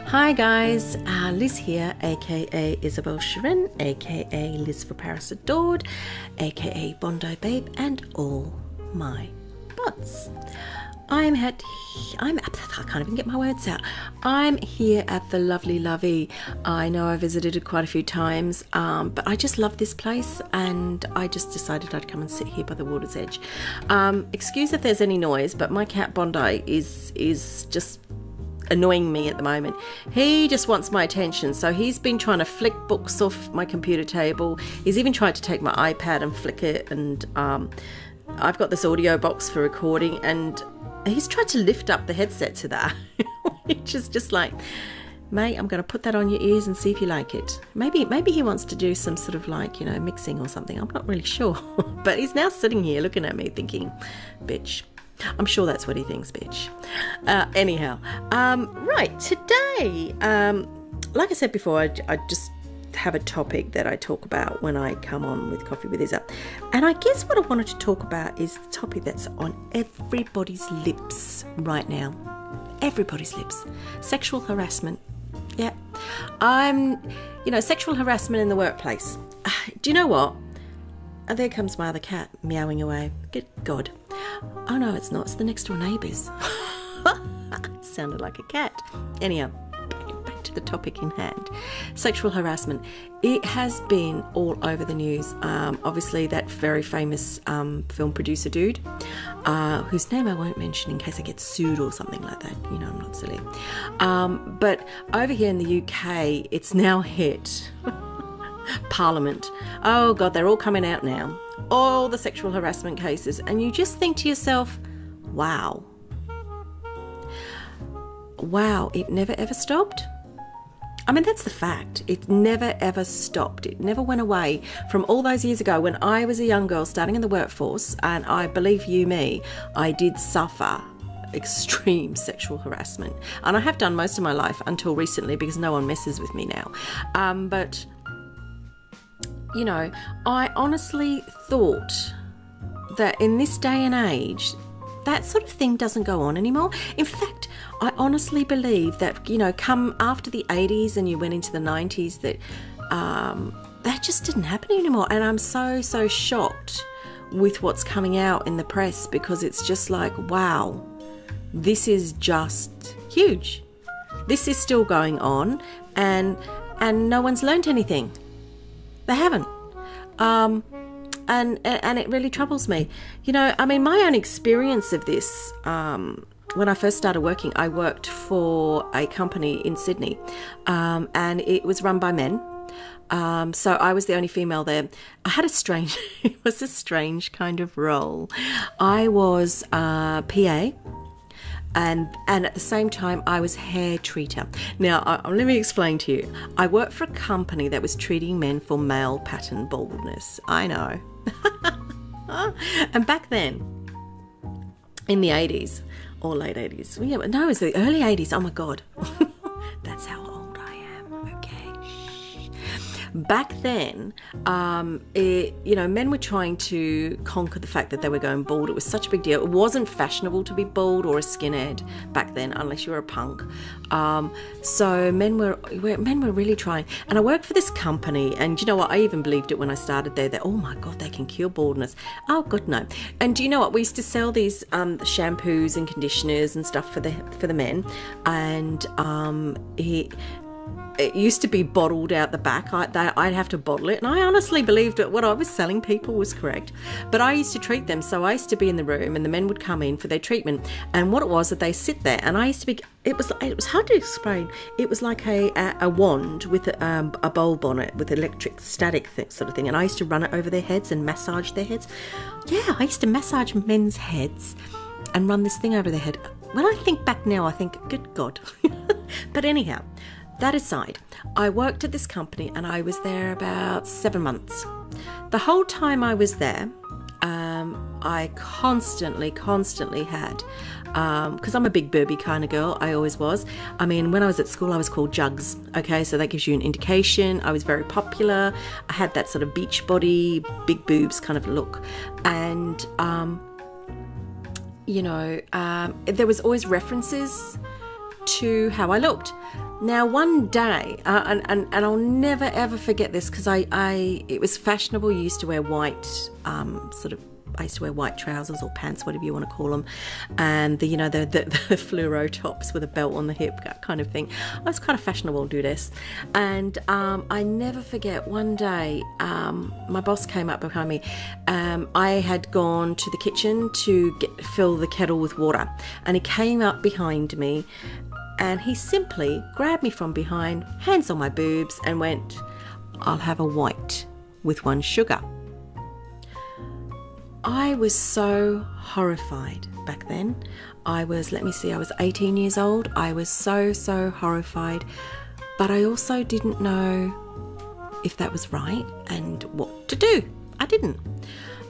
Hi guys, Liz here, aka Isabel Sharon, aka Liz for Paris Adored, aka Bondi Babe, and all my bots. I can't even get my words out. I'm here at the lovely. I know I visited it quite a few times, but I just love this place, and I just decided I'd come and sit here by the water's edge. Excuse if there's any noise, but my cat Bondi is just annoying me at the moment. He just wants my attention, so he's been trying to flick books off my computer table. He's even tried to take my iPad and flick it, and I've got this audio box for recording, and he's tried to lift up the headset to that, which is just like, mate, I'm going to put that on your ears and see if you like it. Maybe he wants to do some sort of like, mixing or something. I'm not really sure. But he's now sitting here looking at me thinking, bitch. I'm sure that's what he thinks, bitch. Anyhow, right, today, like I said before, I just have a topic that I talk about when I come on with Coffee with Isa. And I guess what I wanted to talk about is the topic that's on everybody's lips right now. Everybody's lips. Sexual harassment. Yeah. Sexual harassment in the workplace. Do you know what? Oh, there comes my other cat meowing away. Good God. Oh no, it's not. It's the next door neighbours. Sounded like a cat. Anyhow, back to the topic in hand. Sexual harassment. It has been all over the news. Obviously, that very famous film producer dude, whose name I won't mention in case I get sued or something like that. I'm not silly. But over here in the UK, it's now hit Parliament. Oh God, they're all coming out now. All the sexual harassment cases, and you just think to yourself, wow, it never ever stopped. I mean, that's the fact. It never ever stopped. It never went away from all those years ago when I was a young girl starting in the workforce, and I believe you me, I did suffer extreme sexual harassment, and I have done most of my life until recently because no one messes with me now. But I honestly thought that in this day and age, that sort of thing doesn't go on anymore. In fact, I honestly believe that, come after the 80s and you went into the 90s, that just didn't happen anymore. And I'm so shocked with what's coming out in the press, because it's just like, wow, this is just huge. This is still going on, and no one's learned anything. They haven't. And it really troubles me. My own experience of this, when I first started working, I worked for a company in Sydney, and it was run by men. So I was the only female there. It was a strange kind of role. I was PA. And at the same time, I was hair treater. Now, let me explain to you. I worked for a company that was treating men for male pattern baldness. I know. And back then, in the 80s, or late 80s, it was the early 80s. Oh my God. That's how old I am. Okay. Back then, men were trying to conquer the fact that they were going bald. It was such a big deal. It wasn't fashionable to be bald or a skinhead back then, unless you were a punk. So men were really trying. And I worked for this company, and you know what? I even believed it when I started there, that, oh my God, they can cure baldness. Oh God, no. And do you know what? We used to sell these shampoos and conditioners and stuff for the men, and it used to be bottled out the back. I'd have to bottle it, and I honestly believed that what I was selling people was correct. But I used to treat them, so I used to be in the room, and the men would come in for their treatment. And what it was that they sit there, and I used to be. It was hard to explain. It was like a wand with a bulb on it with electric static sort of thing, and I used to run it over their heads and massage their heads. Yeah, I used to massage men's heads and run this thing over their head. When I think back now, I think, good God. But anyhow. That aside, I worked at this company and I was there about 7 months. The whole time I was there, I constantly had, because I'm a big burby kind of girl, I always was. I mean, when I was at school, I was called Jugs, okay? So that gives you an indication. I was very popular. I had that sort of beach body, big boobs kind of look. And, there was always references to how I looked. Now, one day, and I'll never ever forget this, because it was fashionable. You used to wear white, I used to wear white trousers or pants, whatever you want to call them, and the fluoro tops with a belt on the hip, that kind of thing. I was kind of fashionable, do this, and I never forget one day, my boss came up behind me. I had gone to the kitchen to fill the kettle with water, and he came up behind me. And he simply grabbed me from behind, hands on my boobs, and went, "I'll have a white with 1 sugar." I was so horrified back then. I was 18 years old. I was so horrified. But I also didn't know if that was right and what to do. I didn't.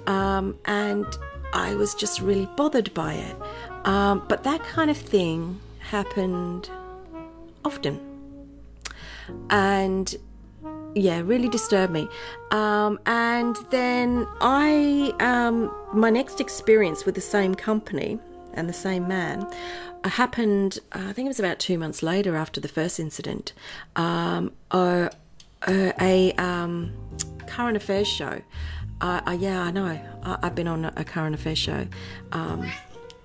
And I was just really bothered by it. But that kind of thing happened often, and really disturbed me. And then my next experience with the same company and the same man happened, I think it was about 2 months later after the first incident. A current affairs show. I know. I've been on a current affairs show.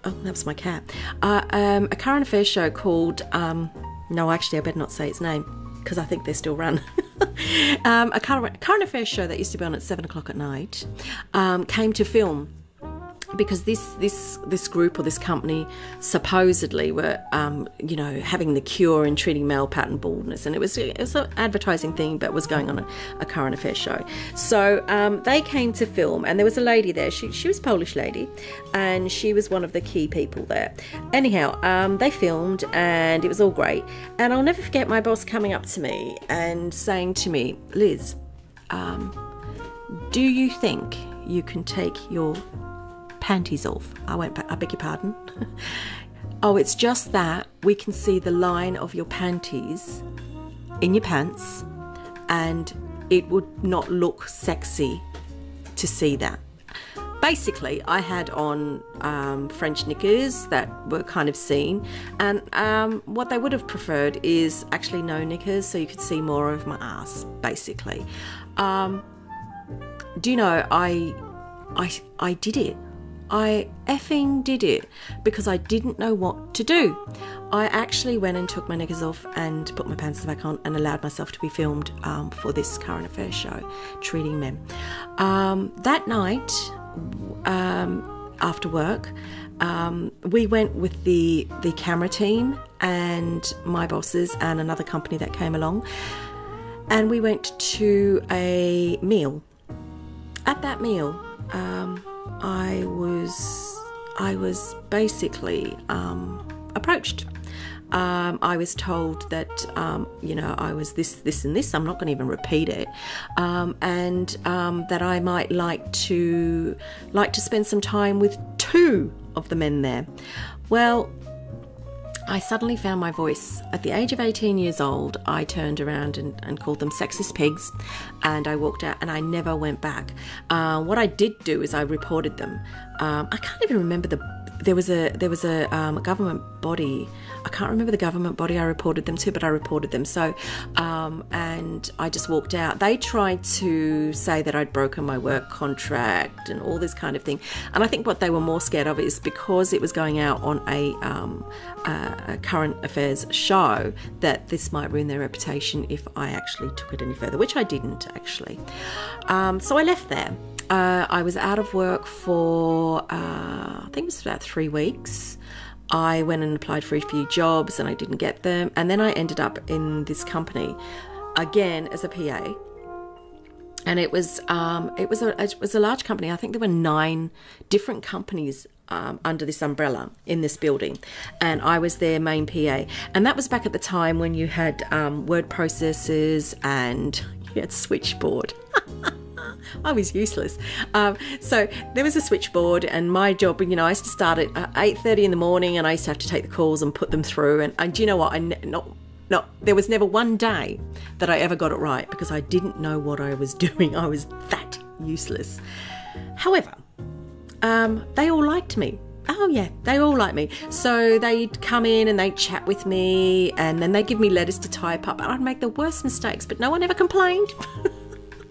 Oh, that was my cat. A current affairs show called, no, actually, I better not say its name, because I think they're still run. A current affairs show that used to be on at 7 o'clock at night came to film, because this group or this company supposedly were, having the cure in treating male pattern baldness, and it was an advertising thing, but was going on a current affairs show. So they came to film, and there was a lady there. She was a Polish lady, and she was one of the key people there. Anyhow, they filmed, and it was all great. And I'll never forget my boss coming up to me and saying to me, "Liz, do you think you can take your panties off?" I went, "I beg your pardon?" "Oh, it's just that we can see the line of your panties in your pants, and it would not look sexy to see that." Basically, I had on French knickers that were kind of seen, and what they would have preferred is actually no knickers, so you could see more of my ass, basically. Do you know, I did it. I effing did it, because I didn't know what to do. I actually went and took my knickers off and put my pants back on and allowed myself to be filmed for this current affairs show, treating men. That night, after work, we went with the camera team and my bosses and another company that came along, and we went to a meal. At that meal, I was basically approached. I was told that I was this and this. I'm not going to even repeat it, and that I might like to spend some time with 2 of the men there. Well, I suddenly found my voice. At the age of 18 years old, I turned around and called them sexist pigs, and I walked out, and I never went back. What I did do is I reported them. I can't even remember there was a government body. I can't remember the government body I reported them to, but I reported them. So, and I just walked out. They tried to say that I'd broken my work contract and all this kind of thing. And I think what they were more scared of is because it was going out on a current affairs show, that this might ruin their reputation if I actually took it any further, which I didn't actually. So I left there. I was out of work for, I think it was about 3 weeks. I went and applied for a few jobs and I didn't get them. And then I ended up in this company again as a PA. And it was a large company. I think there were 9 different companies under this umbrella in this building, and I was their main PA. And that was back at the time when you had word processors and you had switchboard. I was useless. So there was a switchboard, and my job, you know, I used to start at 8:30 in the morning, and I used to have to take the calls and put them through. And you know what? There was never one day that I ever got it right, because I didn't know what I was doing. I was that useless. However, they all liked me. Oh yeah, they all liked me. So they'd come in and they'd chat with me, and then they'd give me letters to type up, and I'd make the worst mistakes, but no one ever complained.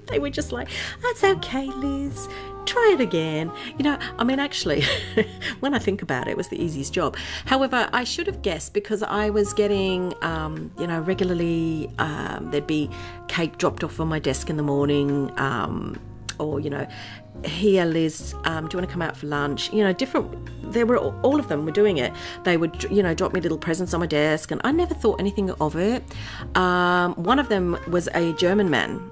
They were just like, that's okay, Liz, try it again. You know, I mean, actually, when I think about it, it was the easiest job. However, I should have guessed, because I was getting, you know, regularly, there'd be cake dropped off on my desk in the morning, or, you know, here, Liz, do you want to come out for lunch? You know, all of them were doing it. They would, you know, drop me little presents on my desk, and I never thought anything of it. One of them was a German man,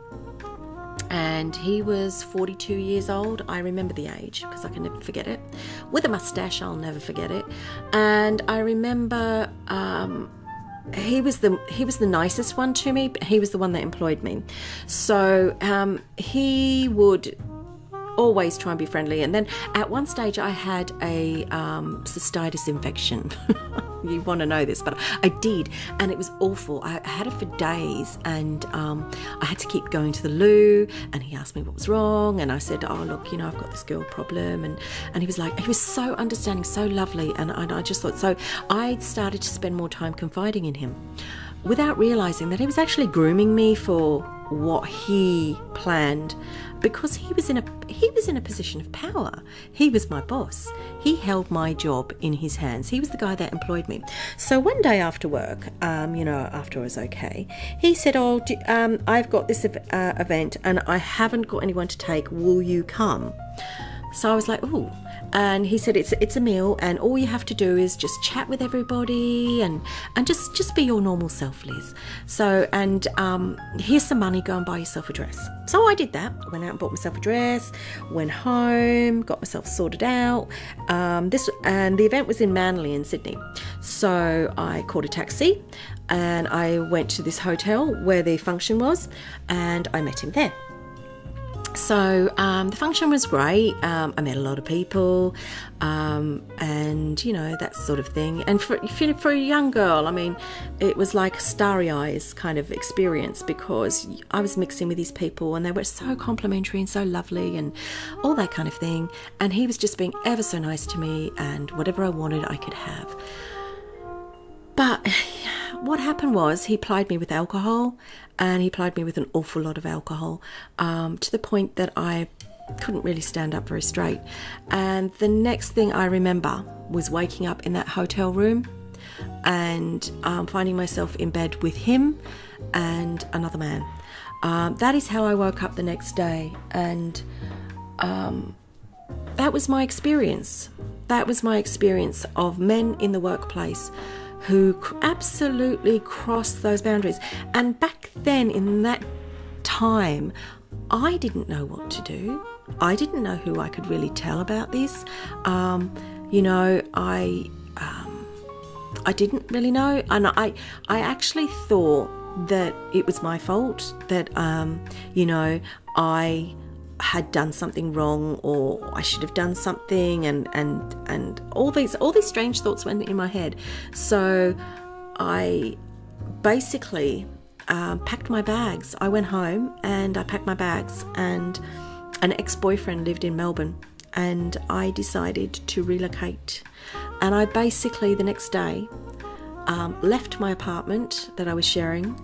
and he was 42 years old. I remember the age because I can never forget it. With a mustache, I'll never forget it. And I remember he was the nicest one to me, but he was the one that employed me. So he would always try and be friendly. And then at one stage I had a cystitis infection. You want to know this, but I did, and it was awful. I had it for days, and I had to keep going to the loo, and he asked me what was wrong, and I said, oh look, you know, I've got this girl problem, and he was like, he was so understanding, so lovely, and I just thought, so I started to spend more time confiding in him, without realizing that he was actually grooming me for what he planned, because he was in a position of power. He was my boss. He held my job in his hands. He was the guy that employed me. So one day after work, you know, after I was okay, he said, oh, I've got this event and I haven't got anyone to take. Will you come? So I was like, ooh. And he said, it's a meal, and all you have to do is just chat with everybody and just be your normal self, Liz. So, and here's some money, go and buy yourself a dress. So I did that. Went out and bought myself a dress, went home, got myself sorted out. And the event was in Manly in Sydney. So I called a taxi and I went to this hotel where the function was, and I met him there. So the function was great. I met a lot of people, and you know, that sort of thing. And for a young girl, I mean, it was like starry eyes kind of experience, because I was mixing with these people, and they were so complimentary and so lovely, and all that kind of thing. And he was just being ever so nice to me, and whatever I wanted, I could have. But what happened was, he plied me with alcohol, and he plied me with an awful lot of alcohol, to the point that I couldn't really stand up very straight. And the next thing I remember was waking up in that hotel room and finding myself in bed with him and another man. That is how I woke up the next day, and that was my experience. That was my experience of men in the workplace who absolutely crossed those boundaries. And back then, in that time, I didn't know what to do. I didn't know who I could really tell about this. You know, I didn't really know, and I actually thought that it was my fault, that you know, I had done something wrong, or I should have done something, and all these strange thoughts went in my head. So I basically packed my bags. I went home and I packed my bags, and an ex-boyfriend lived in Melbourne, and I decided to relocate. And I basically the next day left my apartment that I was sharing,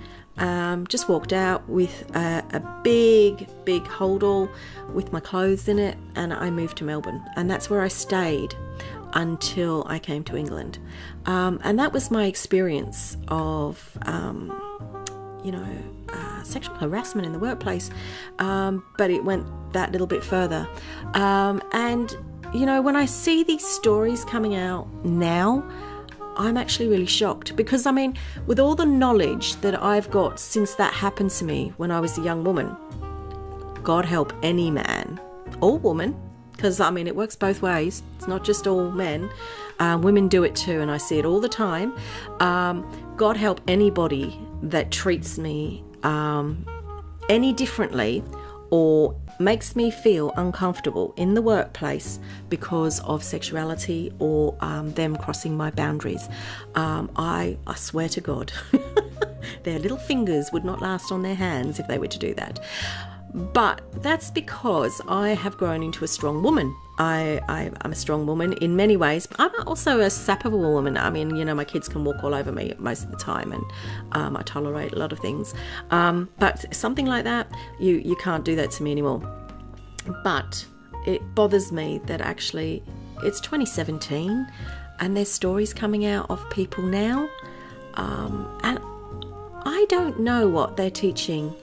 just walked out with a big holdall with my clothes in it, and I moved to Melbourne, and that's where I stayed until I came to England. And that was my experience of sexual harassment in the workplace, but it went that little bit further. And when I see these stories coming out now, I'm actually really shocked, because I mean, with all the knowledge that I've got since that happened to me when I was a young woman, God help any man or woman, because I mean, it works both ways. It's not just all men. Women do it too, and I see it all the time. God help anybody that treats me any differently or makes me feel uncomfortable in the workplace because of sexuality or them crossing my boundaries. I swear to God, their little fingers would not last on their hands if they were to do that. But that's because I have grown into a strong woman. I'm a strong woman in many ways, but I'm also a sap of a woman. I mean, my kids can walk all over me most of the time, and I tolerate a lot of things. But something like that, you can't do that to me anymore. But it bothers me that actually it's 2017 and there's stories coming out of people now. And I don't know what they're teaching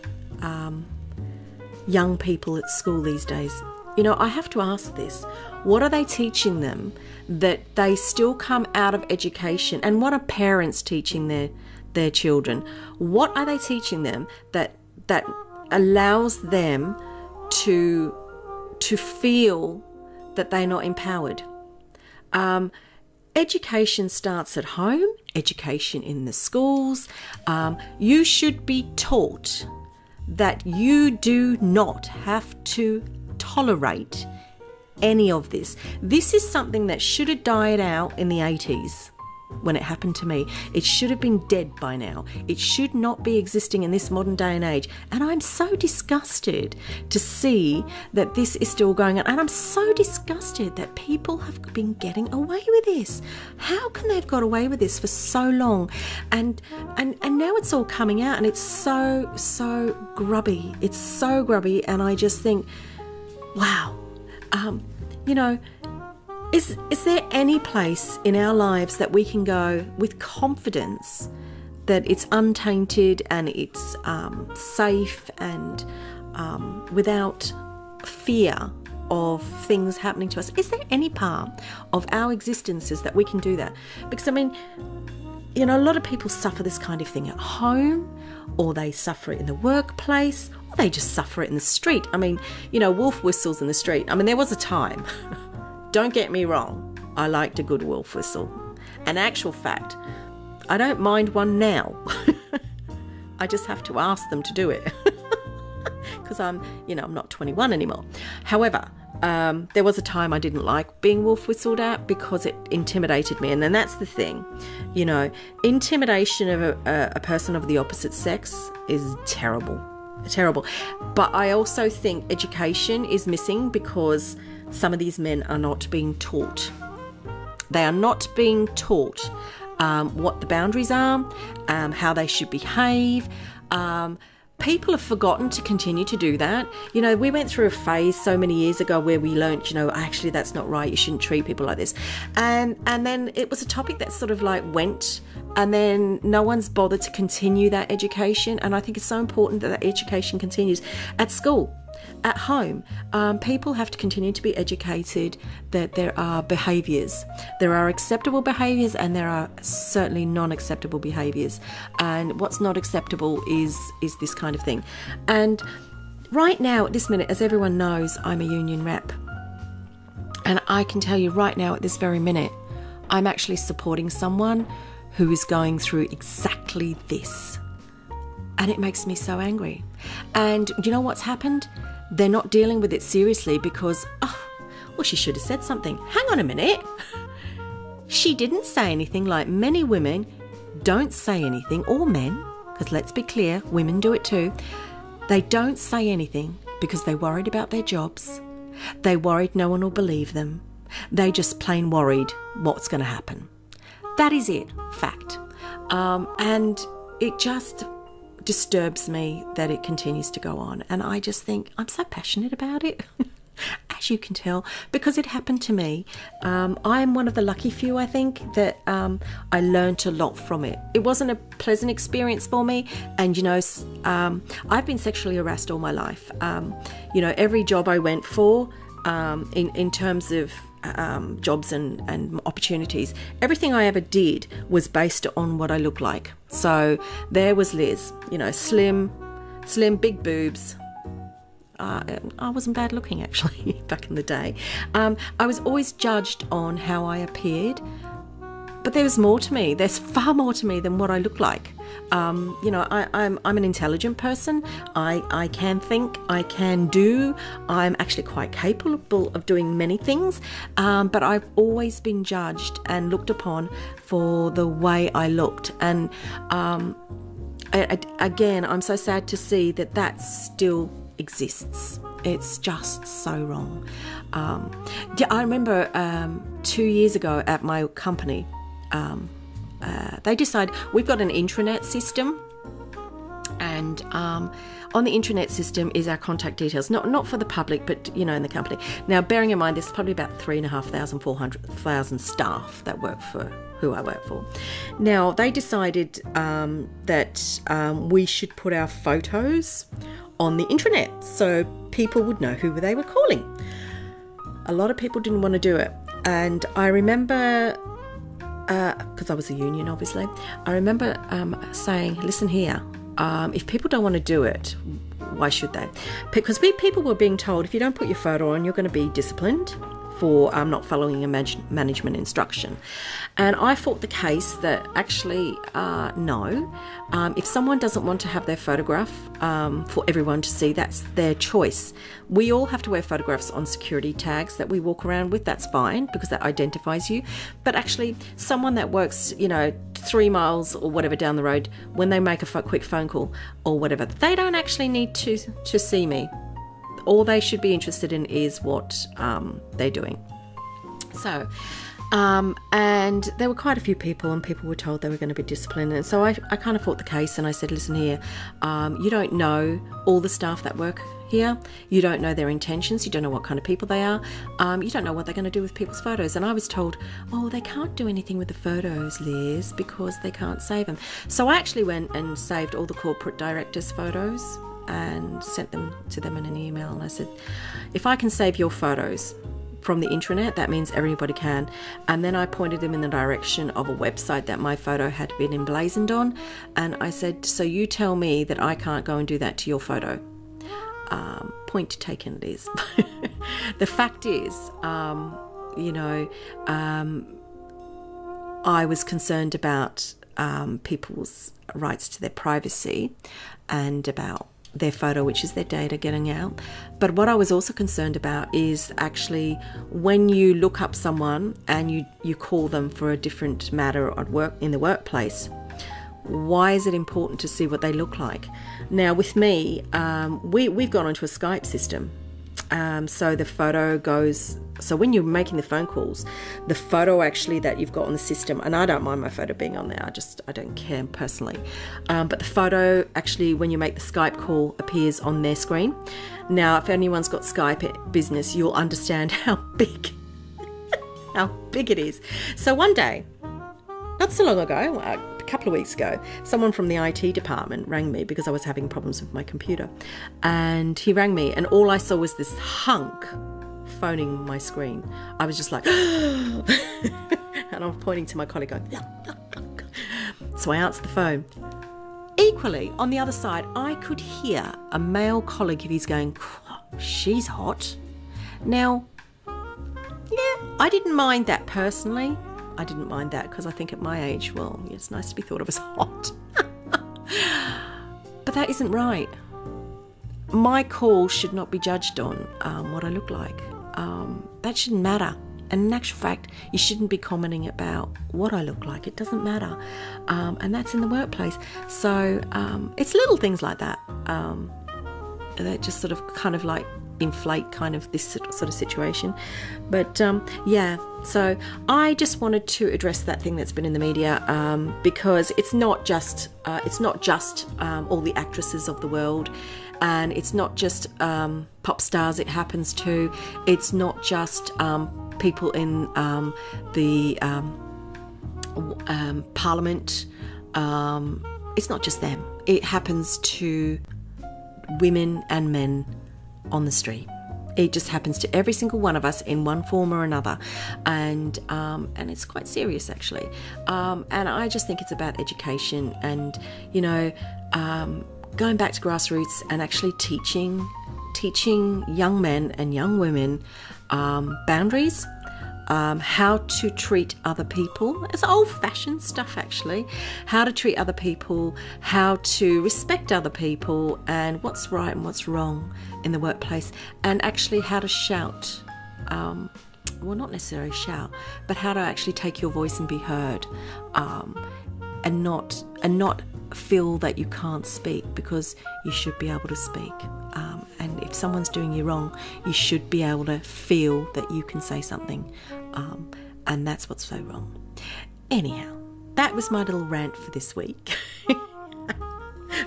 young people at school these days. I have to ask this. What are they teaching them that they still come out of education? And what are parents teaching their children? What are they teaching them that allows them to feel that they're not empowered? Education starts at home, education in the schools. You should be taught that you do not have to tolerate any of this. This is something that should have died out in the 80s when it happened to me. It should have been dead by now. It should not be existing in this modern day and age. And I'm so disgusted to see that this is still going on. And I'm so disgusted that people have been getting away with this. How can they have got away with this for so long? And now it's all coming out, and it's so grubby. It's so grubby, and I just think, wow. Is there any place in our lives that we can go with confidence that it's untainted and it's safe and without fear of things happening to us? Is there any part of our existences that we can do that? Because I mean, a lot of people suffer this kind of thing at home, or they suffer it in the workplace, or they just suffer it in the street. I mean, wolf whistles in the street. I mean, there was a time. Don't get me wrong, I liked a good wolf whistle. An actual fact, I don't mind one now. I just have to ask them to do it because I'm not 21 anymore. However, there was a time I didn't like being wolf whistled at because it intimidated me. And then that's the thing, intimidation of a person of the opposite sex is terrible. But I also think education is missing because some of these men are not being taught. They are not being taught what the boundaries are, how they should behave. People have forgotten to continue to do that. We went through a phase so many years ago where we learnt, actually that's not right. You shouldn't treat people like this. And then it was a topic that sort of like went, and then no one's bothered to continue that education. And I think it's so important that education continues at school, at home. People have to continue to be educated that there are behaviours. There are acceptable behaviours and there are certainly non-acceptable behaviours. And what's not acceptable is this kind of thing. And right now, at this minute, as everyone knows, I'm a union rep. And I can tell you right now, at this very minute, I'm actually supporting someone who is going through exactly this. And it makes me so angry. And you know what's happened? They're not dealing with it seriously because, she should have said something. Hang on a minute. She didn't say anything. Like many women don't say anything, or men, because let's be clear, women do it too. They don't say anything because they're worried about their jobs. They worried no one will believe them. They just plain worried what's going to happen. That is it, fact. And it just disturbs me that it continues to go on. And I just think I'm so passionate about it, as you can tell, because it happened to me. I'm one of the lucky few, I think, that I learned a lot from it. It wasn't a pleasant experience for me. And, you know, I've been sexually harassed all my life. You know, every job I went for, in terms of jobs and opportunities, everything I ever did was based on what I looked like. So there was Liz, you know, slim, big boobs. I wasn't bad looking, actually, back in the day. I was always judged on how I appeared, but there was more to me. There's far more to me than what I look like. You know, I'm an intelligent person. I can think, I can do. I'm actually quite capable of doing many things, but I've always been judged and looked upon for the way I looked. And again, I'm so sad to see that still exists. It's just so wrong. Yeah, I remember 2 years ago at my company, they decided we've got an intranet system, and on the intranet system is our contact details, not for the public, but you know, in the company. Now, bearing in mind, there's probably about 3,500, 400,000 staff that work for who I work for. Now, they decided that we should put our photos on the intranet so people would know who they were calling. A lot of people didn't want to do it, and I remember, because I was a union, obviously, I remember saying, listen here, if people don't want to do it, why should they? Because people were being told, if you don't put your photo on, you're going to be disciplined for not following a management instruction. And I fought the case that actually, no. If someone doesn't want to have their photograph for everyone to see, that's their choice. We all have to wear photographs on security tags that we walk around with. That's fine, because that identifies you. But actually, someone that works, you know, 3 miles or whatever down the road, when they make a quick phone call or whatever, they don't actually need to see me. All they should be interested in is what they're doing. So, and there were quite a few people, and people were told they were going to be disciplined. And so I kind of fought the case, and I said, listen here, you don't know all the staff that work here. You don't know their intentions. You don't know what kind of people they are. You don't know what they're going to do with people's photos. And I was told, oh, they can't do anything with the photos, Liz, because they can't save them. So I actually went and saved all the corporate directors' photos and sent them to them in an email. And I said, if I can save your photos from the intranet, that means everybody can. And then I pointed them in the direction of a website that my photo had been emblazoned on. And I said, so you tell me that I can't go and do that to your photo. Point taken, it is. The fact is, you know, I was concerned about people's rights to their privacy and about their photo, which is their data, getting out. But what I was also concerned about is actually when you look up someone and you call them for a different matter at work, in the workplace, why is it important to see what they look like? Now with me, we've gone onto a Skype system. So the photo goes, so when you're making the phone calls, the photo actually that you've got on the system, and I don't mind my photo being on there, I don't care personally, but the photo actually, when you make the Skype call, appears on their screen. Now, if anyone's got Skype business, you'll understand how big it is. So one day, not so long ago, a couple of weeks ago, someone from the IT department rang me because I was having problems with my computer. And he rang me, and all I saw was this hunk phoning my screen. I was just like, and I'm pointing to my colleague going, so I answered the phone. Equally, on the other side, I could hear a male colleague of his going, she's hot. Now, yeah, I didn't mind that personally. I didn't mind that because I think at my age, well, it's nice to be thought of as hot. But that isn't right. My call should not be judged on what I look like. That shouldn't matter. And in actual fact, you shouldn't be commenting about what I look like. It doesn't matter. And that's in the workplace. So it's little things like that that just sort of kind of like inflate kind of this sort of situation. But yeah, so I just wanted to address that thing that's been in the media, because it's not just all the actresses of the world, and it's not just pop stars it happens to. It's not just people in the parliament. It's not just them. It happens to women and men on the street. It just happens to every single one of us in one form or another, and it's quite serious actually. And I just think it's about education, and you know, going back to grassroots and actually teaching young men and young women boundaries, how to treat other people. It's old-fashioned stuff actually. How to treat other people, how to respect other people, and what's right and what's wrong in the workplace, and actually how to shout, well, not necessarily shout, but how to actually take your voice and be heard, and not feel that you can't speak, because you should be able to speak. And if someone's doing you wrong, you should be able to feel that you can say something, and that's what's so wrong. Anyhow, that was my little rant for this week.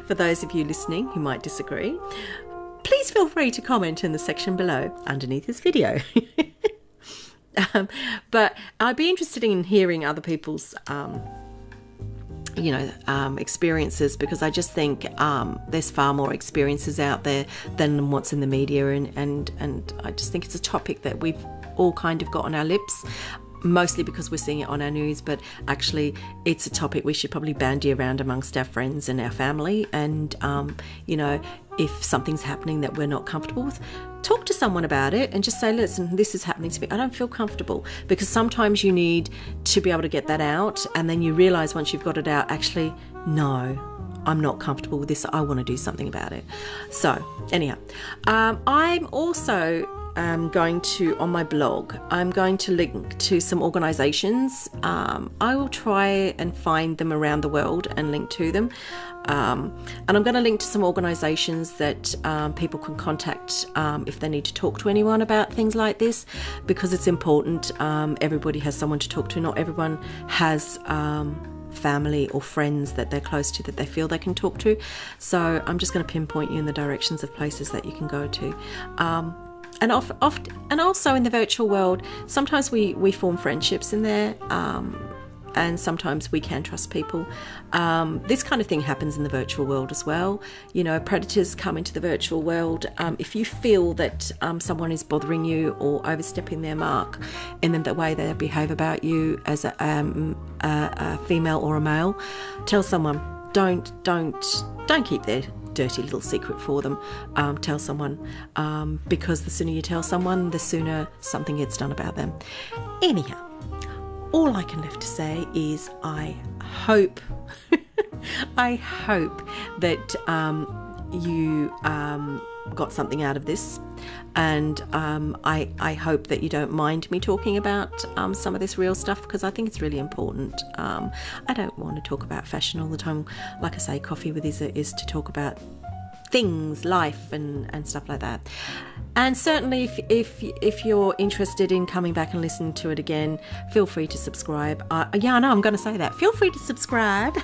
For those of you listening who might disagree, please feel free to comment in the section below underneath this video. But I'd be interested in hearing other people's experiences, because I just think there's far more experiences out there than what's in the media, and I just think it's a topic that we've all kind of got on our lips, mostly because we're seeing it on our news, but actually it's a topic we should probably bandy around amongst our friends and our family. And if something's happening that we're not comfortable with, talk to someone about it and just say, listen, this is happening to me, I don't feel comfortable. Because sometimes you need to be able to get that out, and then you realize once you've got it out, actually, no, I'm not comfortable with this, I want to do something about it. So anyhow, I'm also going to, on my blog, I'm going to link to some organisations. I will try and find them around the world and link to them. And I'm going to link to some organisations that people can contact if they need to talk to anyone about things like this, because it's important. Everybody has someone to talk to. Not everyone has family or friends that they're close to that they feel they can talk to. So I'm just going to pinpoint you in the directions of places that you can go to. And also in the virtual world, sometimes we form friendships in there, and sometimes we can trust people. This kind of thing happens in the virtual world as well. You know, predators come into the virtual world. If you feel that someone is bothering you or overstepping their mark in the way they behave about you as a female or a male, tell someone. Don't keep their dirty little secret for them. Tell someone, because the sooner you tell someone, the sooner something gets done about them. Anyhow, all I can left to say is I hope that you got something out of this, and I hope that you don't mind me talking about some of this real stuff, because I think it's really important. I don't want to talk about fashion all the time. Like I say, Coffee with Isa is to talk about things, life, and stuff like that. And certainly if you're interested in coming back and listening to it again, feel free to subscribe. Yeah, I know I'm going to say that. Feel free to subscribe.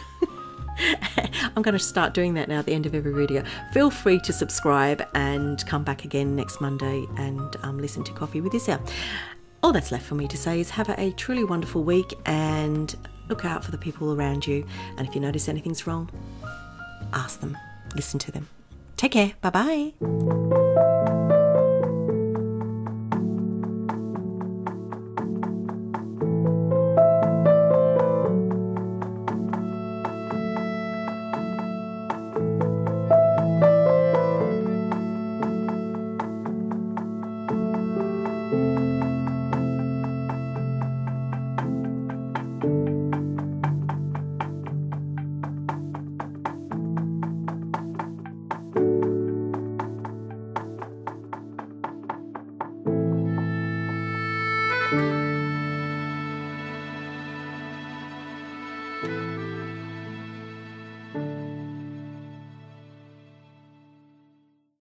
I'm going to start doing that now at the end of every video. Feel free to subscribe and come back again next Monday and listen to Coffee with Isa. All that's left for me to say is have a truly wonderful week, and look out for the people around you. And if you notice anything's wrong, ask them, listen to them. Take care. Bye-bye.